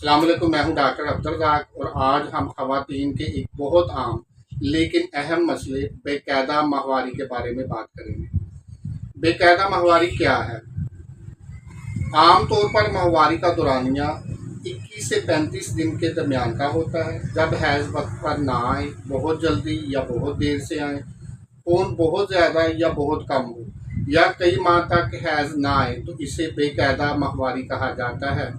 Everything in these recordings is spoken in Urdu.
السلام علیکم، میں ہوں ڈاکٹر عبدالرزاق اور آج ہم خواتین کے ایک بہت عام لیکن اہم مسئلے بے قاعدہ ماہواری کے بارے میں بات کریں گے۔ بے قاعدہ ماہواری کیا ہے؟ عام طور پر ماہواری کا دورانیہ 21 سے 35 دن کے درمیان کا ہوتا ہے۔ جب حیض وقت پر نہ آئے، بہت جلدی یا بہت دیر سے آئے، خون بہت زیادہ یا بہت کم ہو، یا کئی ماہ تک حیض نہ آئے تو اسے بے قاعدہ ماہواری کہا جاتا ہے۔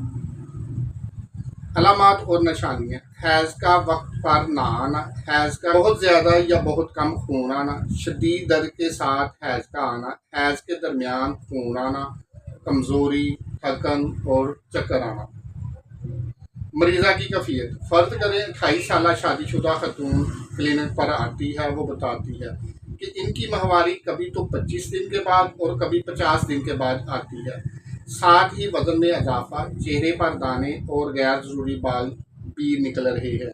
علامات اور نشانیاں: حیض کا وقت پر نہ آنا، حیض کا بہت زیادہ یا بہت کم خون آنا، شدید درد کے ساتھ حیض کا آنا، حیض کے درمیان خون آنا، کمزوری، تھکن اور چکر آنا۔ مریضہ کی کیفیت: فرض کریں 28 سالہ شادی شدہ خاتون کلینک پر آتی ہے۔ وہ بتاتی ہے کہ ان کی ماہواری کبھی تو 25 دن کے بعد اور کبھی 50 دن کے بعد آتی ہے۔ ساتھ ہی وزن میں اضافہ، چہرے پر دانے اور غیر ضروری بال بھی نکل رہے ہیں۔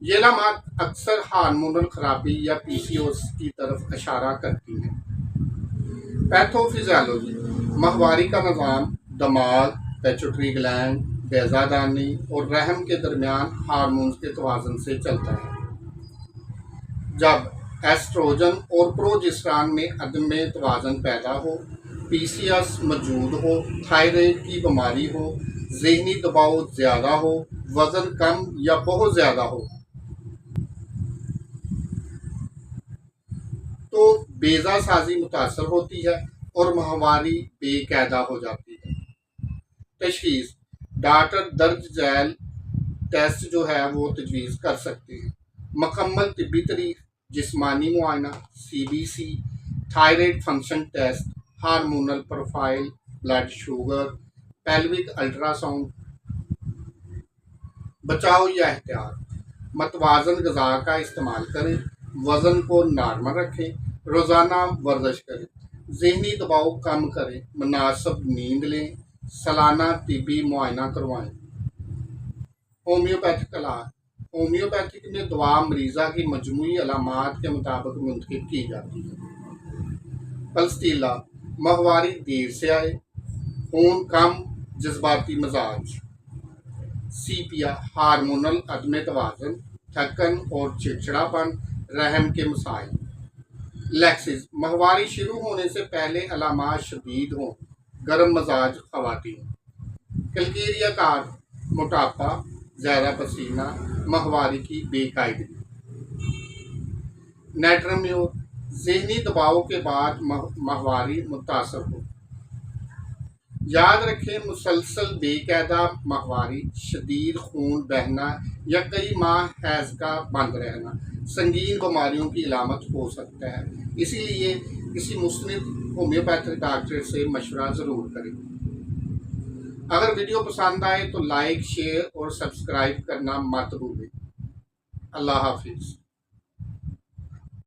یہ علامات اکثر ہارمونل خرابی یا پی سی او ایس کی طرف اشارہ کرتی ہیں۔ پیتھو فزیالوجی: ماہواری کا نظام دماغ، پیچوٹری گلینڈ، بیضہ دانی اور رحم کے درمیان ہارمونز کے توازن سے چلتا ہے۔ جب ایسٹروجن اور پروجسٹران میں عدم توازن پیدا ہو، پی سی ایس موجود ہو، تھائرائیڈ کی بیماری ہو، ذہنی دباؤ زیادہ ہو، وزن کم یا بہت زیادہ ہو، تو بیضہ سازی متاثر ہوتی ہے اور ماہواری بے قاعدہ ہو جاتی ہے۔ تشخیص: ڈاکٹر درج ذیل ٹیسٹ جو ہے وہ تجویز کر سکتے ہیں۔ مکمل طبی طریق: جسمانی معائنہ، C B C, thyroid function test, hormonal profile, blood sugar, pelvic ultrasound. بچاؤ یا احتیاط: متوازن غذا کا استعمال کریں، وزن کو نارمل رکھیں، روزانہ ورزش کریں، ذہنی دباؤ کم کریں، مناسب نیند لیں، سالانہ طبی معائنہ کروائیں۔ ہومیوپیتھک علاج: ہومیوپیتھک میں دوا مریضہ کی مجموعی علامات کے مطابق منتخب کی جاتی ہے۔ پلستیلا: ماہواری دیر سے آئے، خون کم، جذباتی مزاج۔ سیپیا: ہارمونل عدم توازن، تھکن اور چڑچڑاپن، رحم کے مسائل۔ لیکسز: ماہواری شروع ہونے سے پہلے علامات شدید ہوں، گرم مزاج خواتین۔ کلکیریا کار: موٹاپا، زیادہ پسینہ، ماہواری کی بے قاعدگی۔ نیٹرمیور: ذہنی دباؤ کے بعد ماہواری متاثر ہو۔ یاد رکھیں، مسلسل بے قاعدہ ماہواری، شدید خون بہنا یا کئی ماہ حیض کا بند رہنا سنگین بیماریوں کی علامت ہو سکتا ہے، اسی لیے کسی مستند ہومیوپیتھک ڈاکٹر سے مشورہ ضرور کریں۔ اگر ویڈیو پسند آئے تو لائک، شیئر اور سبسکرائب کرنا مت بھولیں۔ اللہ حافظ۔